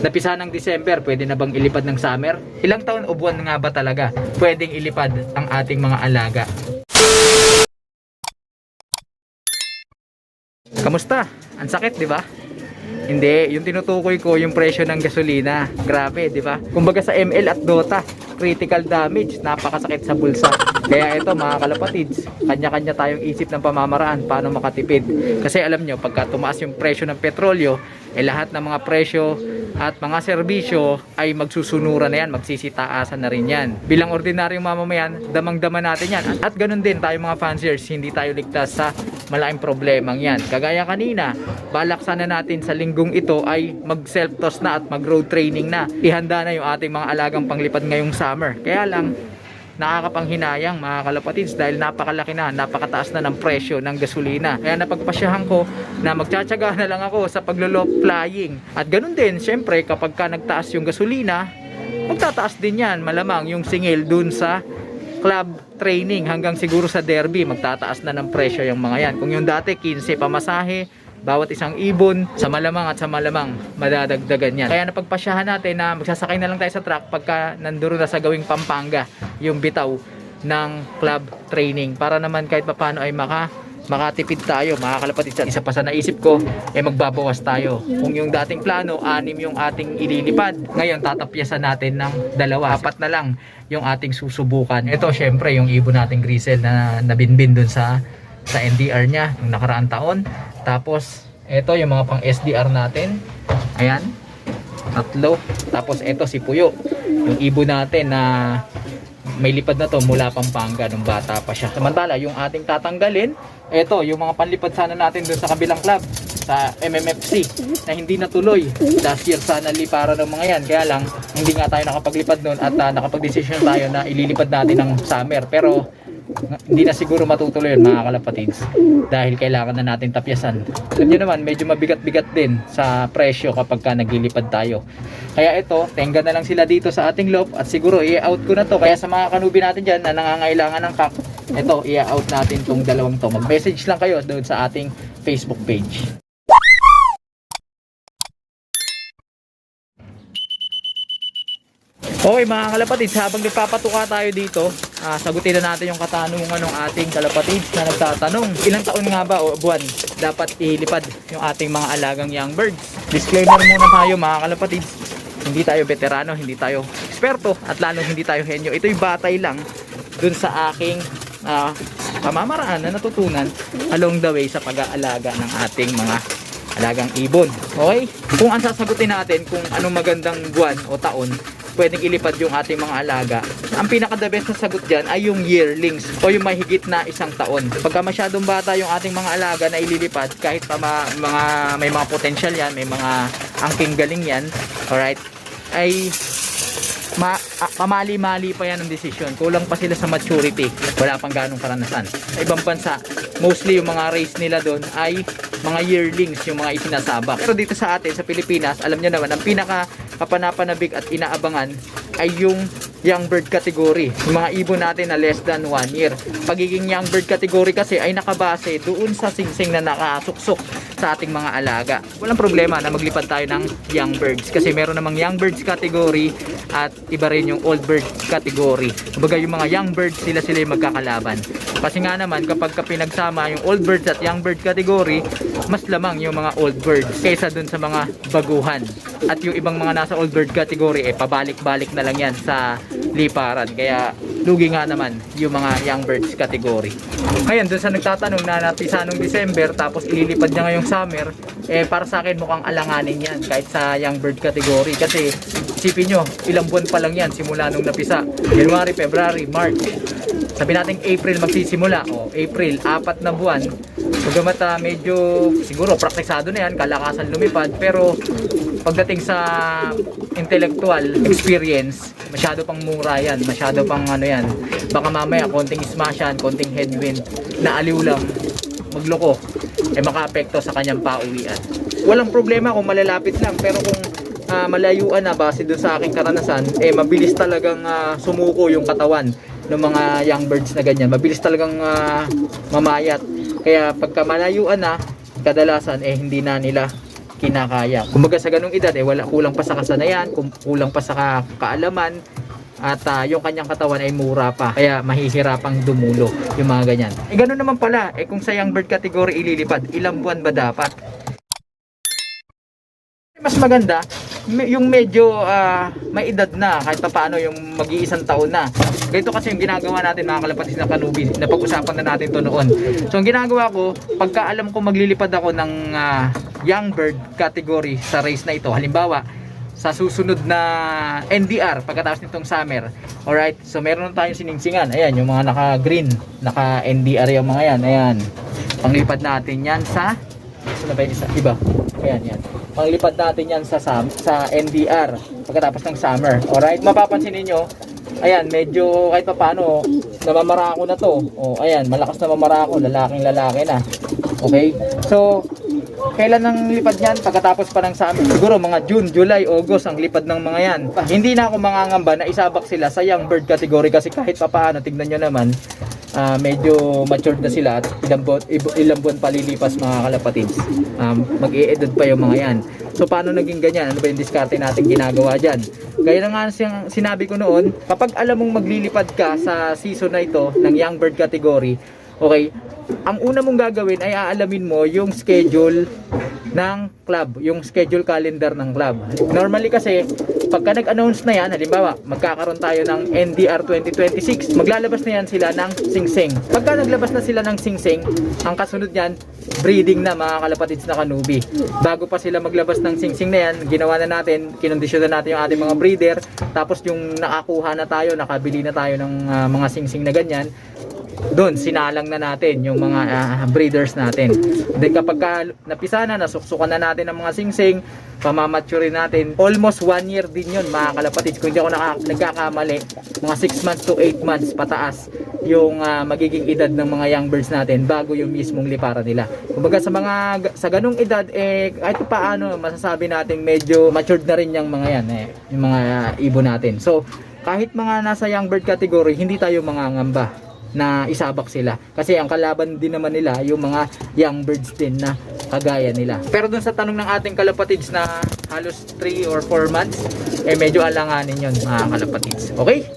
Napisa ng December, pwede na bang ilipad ng summer? Ilang taon o buwan nga ba talaga pwedeng ilipad ang ating mga alaga? Kamusta? Ang sakit, di ba? Hindi, yung tinutukoy ko yung presyo ng gasolina. Grabe, di ba? Kumbaga sa ML at Dota, critical damage, napakasakit sa bulsa. Kaya ito mga kalapatids, kanya-kanya tayong isip ng pamamaraan paano makatipid. Kasi alam nyo, pagka tumaas yung presyo ng petrolyo, lahat ng mga presyo at mga serbisyo ay magsusunuran na yan, magsisitaasan na rin yan. Bilang ordinaryong mamamayan, damang-dama natin yan. At ganun din tayo mga fanciers, hindi tayo ligtas sa malaking problemang yan. Kagaya kanina, balak sana natin sa linggong ito ay mag self-toss na at mag road training na. Ihanda na yung ating mga alagang panglipad ngayong summer. Kaya lang, nakakapanghinayang mga kalapatids dahil napakalaki na, napakataas na ng presyo ng gasolina. Kaya napagpasyahan ko na magtsatsaga na lang ako sa paglolop flying. At ganun din, syempre kapag ka nagtaas yung gasolina, magtataas din yan malamang yung singil dun sa club training hanggang siguro sa derby, magtataas na ng presyo yung mga yan. Kung yung dati 15 pamasahe bawat isang ibon, sa malamang at sa malamang madadagdagan yan. Kaya napagpasyahan natin na magsasakay na lang tayo sa truck pagka nanduro na sa gawing Pampanga yung bitaw ng club training para naman kahit papaano ay makatipid tayo mga kalapatids. Isa pa sa naisip ko magbabawas tayo. Kung yung dating plano 6 yung ating ililipad, ngayon tatapyasan natin ng 2, 4 na lang yung ating susubukan. Ito syempre yung ibon nating grisel na nabinbin dun sa NDR nya nung nakaraang taon. Tapos ito yung mga pang SDR natin, ayan, 3. Tapos ito si Puyo, yung ibon natin na may lipad na to mula Pampanga nung bata pa siya. Samantala yung ating tatanggalin, ito yung mga panlipad sana natin dun sa kabilang club sa MMFC na hindi natuloy. Last year sana liparan ng mga yan, kaya lang hindi nga tayo nakapaglipad nun at nakapag-decision tayo na ililipad natin ng summer. Pero hindi na siguro matutuloy yun mga kalapatids dahil kailangan na natin tapyasan. Alam nyo naman, medyo mabigat-bigat din sa presyo kapag ka naglilipad tayo. Kaya ito, tenga na lang sila dito sa ating loop at siguro i-out ko na to. Kaya sa mga kanubi natin dyan na nangangailangan ng kak, ito, i-out natin tong 2 to. Mag-message lang kayo doon sa ating Facebook page. Okay mga kalapatids, habang nagpapatuka tayo dito, sagutin na natin yung katanungan ng ating kalapatids na nagtatanong, ilang taon nga ba o buwan dapat ilipad yung ating mga alagang young birds? Disclaimer muna tayo mga kalapatids, hindi tayo veterano, hindi tayo eksperto at lalong hindi tayo henyo. Ito'y batay lang dun sa aking pamamaraan na natutunan along the way sa pag-aalaga ng ating mga alagang ibon. Okay? Kung ang sasagutin natin kung anong magandang buwan o taon pwedeng ilipad yung ating mga alaga, ang pinaka-the best na sagot dyan ay yung yearlings o yung mahigit na 1 taon. Pagka masyadong bata yung ating mga alaga na ililipad, kahit pa may mga potential yan, may mga angking galing yan, alright, ay pamali-mali pa yan ang desisyon. Kulang pa sila sa maturity, wala pang ganong karanasan. Sa ibang bansa, mostly yung mga race nila doon ay mga yearlings, yung mga isinasabak. Pero dito sa atin, sa Pilipinas, alam nyo naman, ang pinaka kapanapanabik at inaabangan ay yung young bird category, yung mga ibon natin na less than 1 year. Pagiging young bird category kasi ay nakabase doon sa singsing na nakasuksok sa ating mga alaga. Walang problema na maglipad tayo ng young birds kasi meron namang young birds category at iba rin yung old bird category. Kumbaga yung mga young birds, sila yung magkakalaban. Kasi nga naman kapag pinagsama yung old birds at young bird category, mas lamang yung mga old birds kaysa dun sa mga baguhan. At yung ibang mga nasa old bird category pabalik-balik na lang yan sa liparan. Kaya lugi nga naman yung mga young birds category. Ngayon dun sa nagtatanong na napisa nung December tapos ililipad niya ngayong summer, para sa akin mukhang alanganin yan kahit sa young bird category. Kasi isipin nyo, ilang buwan pa lang yan simula nung napisa. January, February, March. Sabi natin April magsisimula. April, 4 na buwan. Bagamat medyo siguro praktisado na yan, kalakasan lumipad, pero pagdating sa intellectual experience, masyado pang mura yan, masyado pang yan. Baka mamaya konting smash yan, konting headwind, naaliw lang, magloko, makaapekto sa kanyang pauwian. Walang problema kung malalapit lang, pero kung malayuan na base dun sa aking karanasan, mabilis talagang sumuko yung katawan ng mga young birds na ganyan. Mabilis talagang mamayat. Kaya pagka malayuan na, kadalasan hindi na nila kinakaya. Kumbaga sa ganung edad wala, kulang pa sa kasanayan, kulang pa sa kaalaman, at yung kanyang katawan ay mura pa, kaya mahihirapang dumulo yung mga ganyan. Ganun naman pala, kung sa young bird category ililipad, ilang buwan ba dapat? Mas maganda yung medyo may edad na, kahit pa paano yung mag-iisang taon na. Ganito kasi yung ginagawa natin mga kalapatis na kanubi, napag-usapan na natin to noon. So ang ginagawa ko, pagka alam ko maglilipad ako ng young bird category sa race na ito, halimbawa sa susunod na NDR pagkatapos nitong summer. Alright, so meron tayong siningsingan. Ayan, yung mga naka-green, naka-NDR yung mga yan. Ayan, panglipad natin yan sa, saan na ba yung isa? Iba. Ayan, yan. Panglipad natin yan sa NDR pagkatapos ng summer. Alright, mapapansin niyo, ayan, medyo kahit pa paano, namamarako na to. O, ayan, malakas na mamarako, lalaking lalaki na. Okay, so kailan ang lipad niyan? Pagkatapos pa ng summer. Siguro mga June, July, August ang lipad ng mga yan. Hindi na ako mangangamba na isabak sila sa young bird category kasi kahit pa paano, tignan nyo naman, medyo matured na sila at ilang buwan palilipas mga kalapatids. Mag-i-edad pa yung mga yan. So paano naging ganyan? Ano ba yung diskarte natin ginagawa dyan? Kaya na nga sinabi ko noon, kapag alam mong maglilipad ka sa season na ito ng young bird category, okay, ang una mong gagawin ay aalamin mo yung schedule ng club, yung schedule calendar ng club. Normally kasi, pagka nag-announce na yan, halimbawa, magkakaroon tayo ng NDR 2026, maglalabas na yan sila ng singsing. Pagka naglabas na sila ng singsing, ang kasunod yan, breeding na mga kalapatids na kanubi. Bago pa sila maglabas ng singsing na yan, ginawa na natin, kinondisyon na natin yung ating mga breeder, tapos yung nakakuha na tayo, nakabili na tayo ng mga singsing na ganyan, doon sinalang na natin yung mga breeders natin. Then kapag napisa na, nasuksukan na natin ang mga singsing, pamamature natin, almost 1 year din yun mga kalapatids. Kung hindi ako nagkakamali, mga 6 months to 8 months pataas yung magiging edad ng mga young birds natin bago yung mismong liparan nila. Kumbaga sa ganung edad, kahit paano masasabi natin medyo matured na rin yung mga yan, yung mga ibon natin. So kahit mga nasa young bird category, hindi tayo mangangamba na isabak sila kasi ang kalaban din naman nila yung mga young birds din na kagaya nila. Pero dun sa tanong ng ating kalapatids na halos 3 or 4 months, medyo alanganin yun mga kalapatids. Okay?